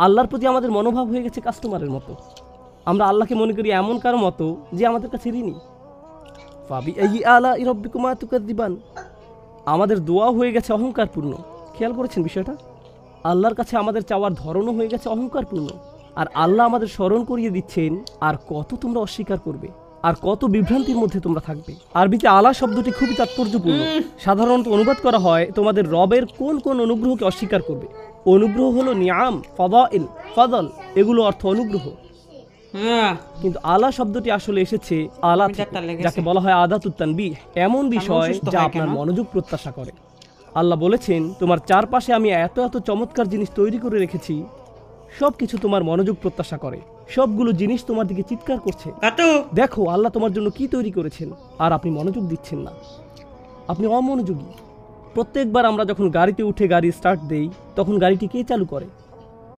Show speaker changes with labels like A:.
A: আল্লাহর প্রতি আমাদের মনোভাব হয়ে গেছে কাস্টমারের মতো। আমরা আল্লাহকে মনে করি এমন কারো মতো যে আমাদের কাছে ঋণী। ফাবি আইয়ি আলাই রাব্বিকুমা তুকাযযিবান। আমাদের দোয়া হয়ে গেছে অহংকারপূর্ণ। খেয়াল করেছেন বিষয়টা? আল্লাহর কাছে আমাদের চাওয়ার ধরনও হয়ে গেছে অহংকারপূর্ণ। আর আল্লাহ আমাদের স্মরণ করিয়ে দিচ্ছেন, আর কত তোমরা অস্বীকার করবে, আর কত বিভ্রান্তির মধ্যে তোমরা থাকবে। আরবিতে আলা শব্দটি খুবই তাৎপর্যপূর্ণ। সাধারণত অনুবাদ করা হয় তোমাদের রবের কোন কোন অনুগ্রহকে অস্বীকার করবে। অনুগ্রহ হলো নিয়াম, ফাদাইল, ফাদল, এগুলো অর্থ অনুগ্রহ। কিন্তু আলা শব্দটি আসলে এসেছে আলা থেকে, যাকে বলা হয় আদাতুত তানবিহ, এমন বিষয় যা আপনার মনোযোগ প্রত্যাশা করে। আল্লাহ বলেছেন, তোমার চারপাশে আমি এত এত চমৎকার জিনিস তৈরি করে রেখেছি, সবকিছু তোমার মনোযোগ প্রত্যাশা করে। সবগুলো জিনিস তোমার দিকে চিৎকার করছে, দেখো আল্লাহ তোমার জন্য কি তৈরি করেছেন। আর আপনি মনোযোগ দিচ্ছেন না, আপনি অমনোযোগী। প্রত্যেকবার আমরা যখন গাড়িতে উঠে গাড়ি স্টার্ট দেই, তখন গাড়িটি কে চালু করে?